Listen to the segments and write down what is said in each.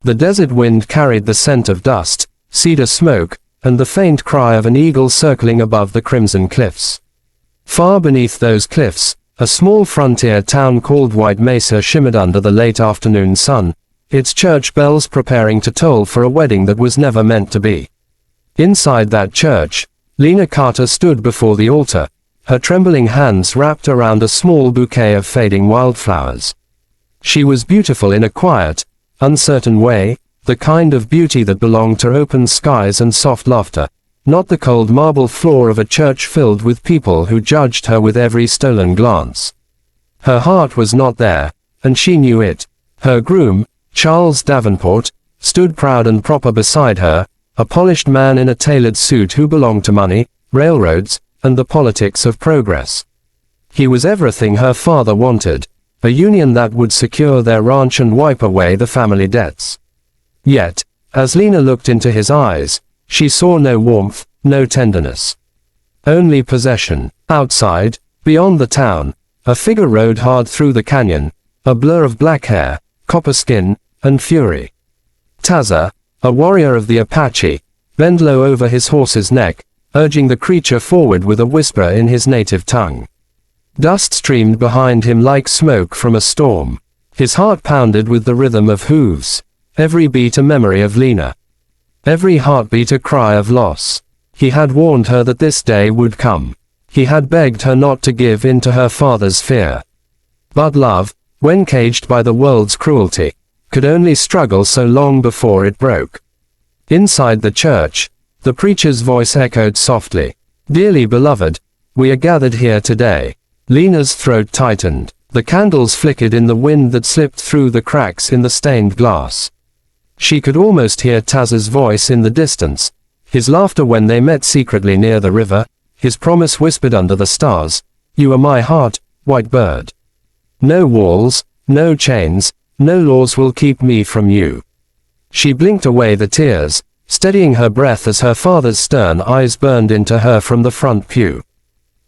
The desert wind carried the scent of dust, cedar smoke, and the faint cry of an eagle circling above the crimson cliffs. Far beneath those cliffs, a small frontier town called White Mesa shimmered under the late afternoon sun, its church bells preparing to toll for a wedding that was never meant to be. Inside that church, Lena Carter stood before the altar, her trembling hands wrapped around a small bouquet of fading wildflowers. She was beautiful in a quiet, uncertain way, the kind of beauty that belonged to open skies and soft laughter, not the cold marble floor of a church filled with people who judged her with every stolen glance. Her heart was not there, and she knew it. Her groom, Charles Davenport, stood proud and proper beside her, a polished man in a tailored suit who belonged to money, railroads, and the politics of progress. He was everything her father wanted, a union that would secure their ranch and wipe away the family debts. Yet, as Lena looked into his eyes, she saw no warmth, no tenderness. Only possession. Outside, beyond the town, a figure rode hard through the canyon, a blur of black hair, copper skin, and fury. Taza, a warrior of the Apache, bent low over his horse's neck, urging the creature forward with a whisper in his native tongue. Dust streamed behind him like smoke from a storm. His heart pounded with the rhythm of hooves, every beat a memory of Lena. Every heartbeat a cry of loss. He had warned her that this day would come. He had begged her not to give in to her father's fear. But love, when caged by the world's cruelty, could only struggle so long before it broke. Inside the church, the preacher's voice echoed softly. "Dearly beloved, we are gathered here today." Lena's throat tightened. The candles flickered in the wind that slipped through the cracks in the stained glass. She could almost hear Taz's voice in the distance, his laughter when they met secretly near the river, his promise whispered under the stars, "You are my heart, white bird. No walls, no chains, no laws will keep me from you." She blinked away the tears, steadying her breath as her father's stern eyes burned into her from the front pew.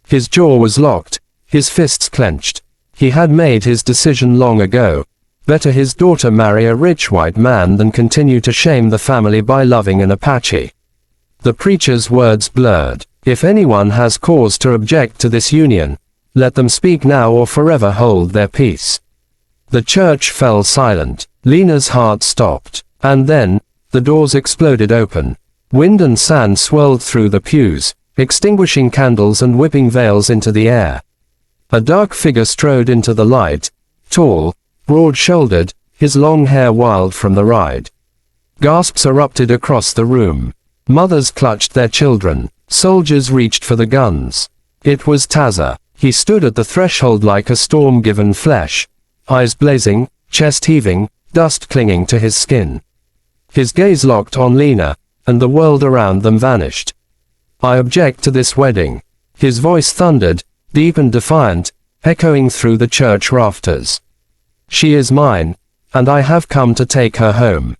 His jaw was locked, his fists clenched. He had made his decision long ago. Better his daughter marry a rich white man than continue to shame the family by loving an Apache. The preacher's words blurred. "If anyone has cause to object to this union, let them speak now or forever hold their peace." The church fell silent. Lena's heart stopped. And then, the doors exploded open. Wind and sand swirled through the pews, extinguishing candles and whipping veils into the air. A dark figure strode into the light, tall, broad-shouldered, his long hair wild from the ride. Gasps erupted across the room. Mothers clutched their children. Soldiers reached for the guns. It was Taza. He stood at the threshold like a storm-given flesh, eyes blazing, chest heaving, dust clinging to his skin. His gaze locked on Lena, and the world around them vanished. "I object to this wedding." His voice thundered, deep and defiant, echoing through the church rafters. "She is mine, and I have come to take her home."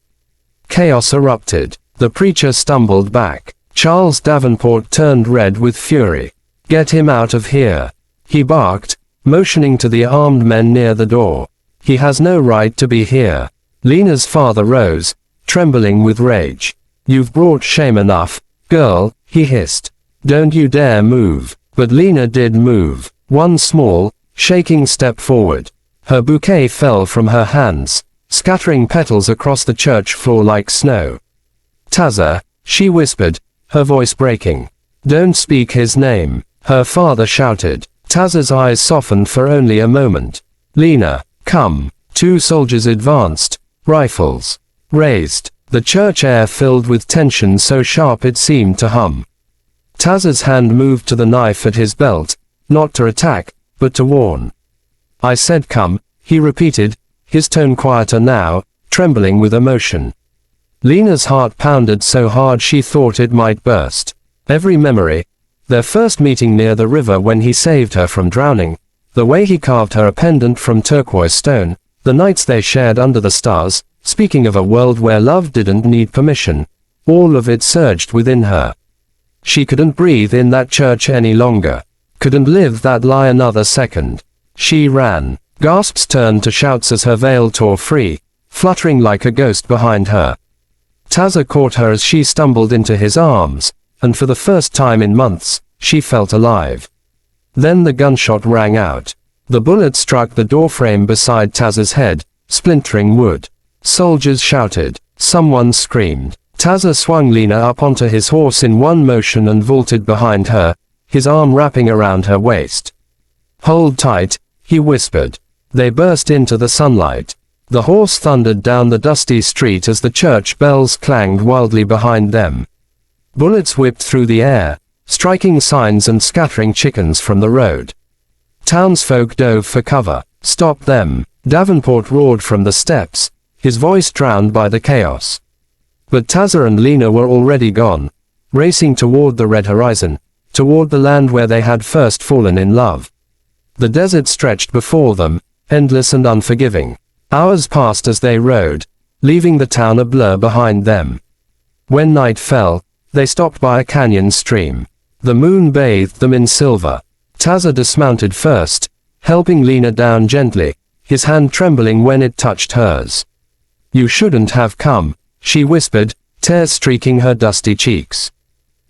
Chaos erupted. The preacher stumbled back. Charles Davenport turned red with fury. "Get him out of here," he barked, motioning to the armed men near the door. "He has no right to be here." Lena's father rose, trembling with rage. "You've brought shame enough, girl," he hissed. "Don't you dare move." But Lena did move. One small, shaking step forward. Her bouquet fell from her hands, scattering petals across the church floor like snow. "Taza," she whispered, her voice breaking. "Don't speak his name," her father shouted. Taza's eyes softened for only a moment. "Lena, come." Two soldiers advanced, rifles raised. The church air filled with tension so sharp it seemed to hum. Taza's hand moved to the knife at his belt, not to attack, but to warn. "I said come," he repeated, his tone quieter now, trembling with emotion. Lena's heart pounded so hard she thought it might burst. Every memory, their first meeting near the river when he saved her from drowning, the way he carved her a pendant from turquoise stone, the nights they shared under the stars, speaking of a world where love didn't need permission, all of it surged within her. She couldn't breathe in that church any longer. Couldn't live that lie another second. She ran. Gasps turned to shouts as her veil tore free, fluttering like a ghost behind her. Taza caught her as she stumbled into his arms, and for the first time in months, she felt alive. Then the gunshot rang out. The bullet struck the doorframe beside Taza's head, splintering wood. Soldiers shouted. Someone screamed. Taza swung Lena up onto his horse in one motion and vaulted behind her, his arm wrapping around her waist. "Hold tight," he whispered. They burst into the sunlight. The horse thundered down the dusty street as the church bells clanged wildly behind them. Bullets whipped through the air, striking signs and scattering chickens from the road. Townsfolk dove for cover. "Stop them!" Davenport roared from the steps, his voice drowned by the chaos. But Taza and Lena were already gone, racing toward the red horizon, toward the land where they had first fallen in love. The desert stretched before them, endless and unforgiving. Hours passed as they rode, leaving the town a blur behind them. When night fell, they stopped by a canyon stream. The moon bathed them in silver. Taza dismounted first, helping Lena down gently, his hand trembling when it touched hers. "You shouldn't have come," she whispered, tears streaking her dusty cheeks.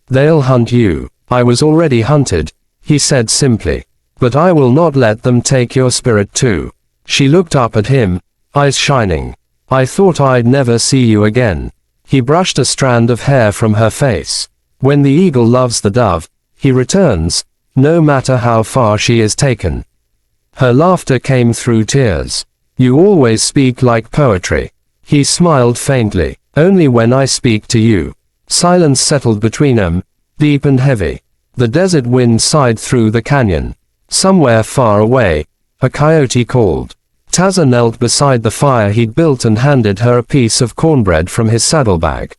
"They'll hunt you." "I was already hunted," he said simply. "But I will not let them take your spirit too." She looked up at him, eyes shining. "I thought I'd never see you again." He brushed a strand of hair from her face. "When the eagle loves the dove, he returns, no matter how far she is taken." Her laughter came through tears. "You always speak like poetry." He smiled faintly. "Only when I speak to you." Silence settled between them, deep and heavy. The desert wind sighed through the canyon. Somewhere far away, a coyote called. Taza knelt beside the fire he'd built and handed her a piece of cornbread from his saddlebag.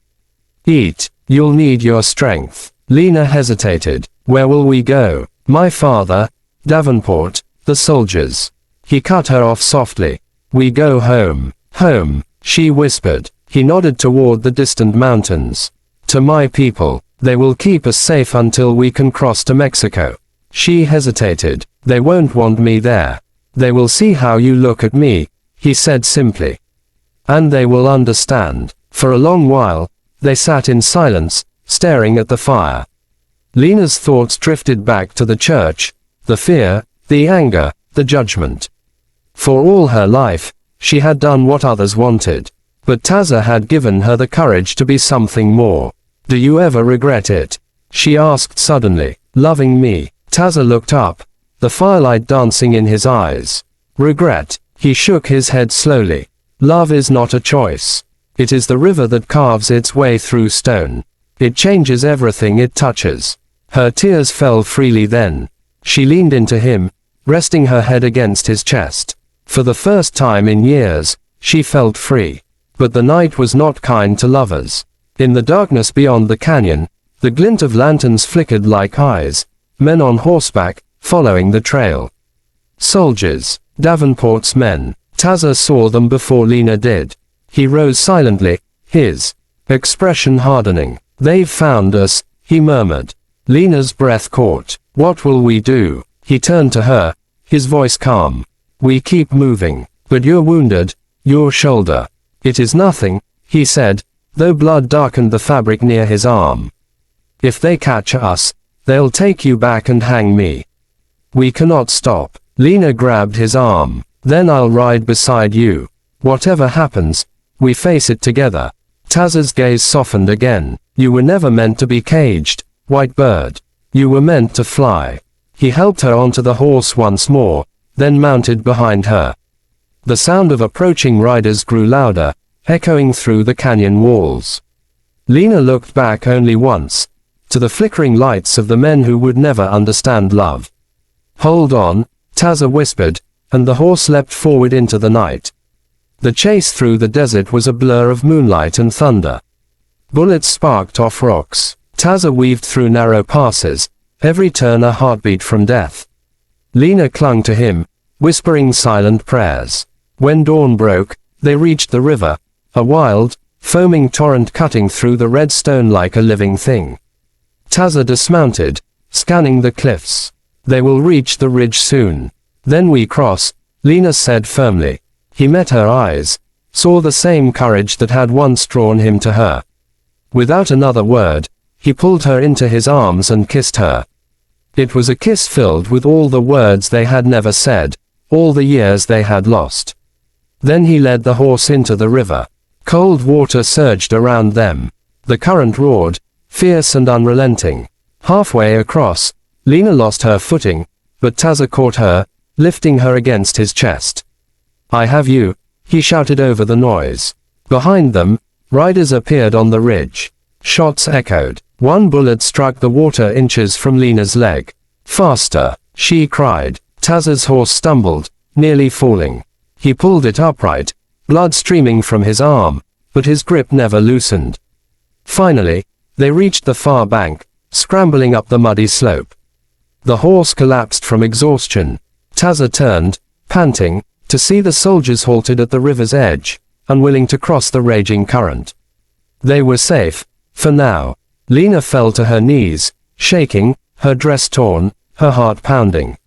"Eat. You'll need your strength." Lena hesitated. "Where will we go?" "My father, Davenport, the soldiers." He cut her off softly. "We go home." "Home," she whispered. He nodded toward the distant mountains. "To my people. They will keep us safe until we can cross to Mexico." She hesitated. "They won't want me there." "They will see how you look at me," he said simply. "And they will understand." For a long while, they sat in silence, staring at the fire. Lena's thoughts drifted back to the church, the fear, the anger, the judgment. For all her life, she had done what others wanted. But Taza had given her the courage to be something more. "Do you ever regret it?" she asked suddenly. "Loving me?" Taza looked up, the firelight dancing in his eyes. "Regret?" He shook his head slowly. "Love is not a choice. It is the river that carves its way through stone. It changes everything it touches." Her tears fell freely then. She leaned into him, resting her head against his chest. For the first time in years, she felt free. But the night was not kind to lovers. In the darkness beyond the canyon, the glint of lanterns flickered like eyes, men on horseback, following the trail. Soldiers, Davenport's men. Taza saw them before Lena did. He rose silently, his expression hardening. "They've found us," he murmured. Lena's breath caught. "What will we do?" He turned to her, his voice calm. "We keep moving. But you're wounded, your shoulder." "It is nothing," he said, though blood darkened the fabric near his arm. "If they catch us, they'll take you back and hang me. We cannot stop." Lena grabbed his arm. "Then I'll ride beside you. Whatever happens, we face it together." Taza's gaze softened again. "You were never meant to be caged, white bird. You were meant to fly." He helped her onto the horse once more, then mounted behind her. The sound of approaching riders grew louder, echoing through the canyon walls. Lena looked back only once, to the flickering lights of the men who would never understand love. "Hold on," Taza whispered, and the horse leapt forward into the night. The chase through the desert was a blur of moonlight and thunder. Bullets sparked off rocks. Taza weaved through narrow passes, every turn a heartbeat from death. Lena clung to him, whispering silent prayers. When dawn broke, they reached the river, a wild, foaming torrent cutting through the red stone like a living thing. Taza dismounted, scanning the cliffs. "They will reach the ridge soon. Then we cross," Lena said firmly. He met her eyes, saw the same courage that had once drawn him to her. Without another word, he pulled her into his arms and kissed her. It was a kiss filled with all the words they had never said, all the years they had lost. Then he led the horse into the river. Cold water surged around them. The current roared, fierce and unrelenting. Halfway across, Lena lost her footing, but Taza caught her, lifting her against his chest. "I have you," he shouted over the noise. Behind them, riders appeared on the ridge. Shots echoed. One bullet struck the water inches from Lena's leg. "Faster!" she cried. Taza's horse stumbled, nearly falling. He pulled it upright, blood streaming from his arm, but his grip never loosened. Finally, they reached the far bank, scrambling up the muddy slope. The horse collapsed from exhaustion. Taza turned, panting, to see the soldiers halted at the river's edge, unwilling to cross the raging current. They were safe, for now. Lena fell to her knees, shaking, her dress torn, her heart pounding.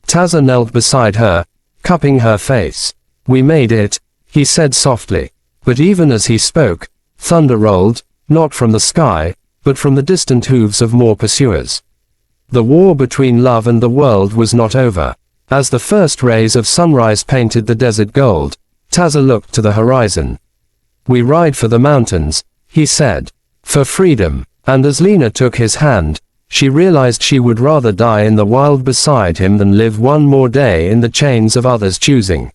Taza knelt beside her, cupping her face. "We made it," he said softly. But even as he spoke, thunder rolled, not from the sky, but from the distant hooves of more pursuers. The war between love and the world was not over. As the first rays of sunrise painted the desert gold, Taza looked to the horizon. "We ride for the mountains," he said. "For freedom." And as Lena took his hand, she realized she would rather die in the wild beside him than live one more day in the chains of others' choosing.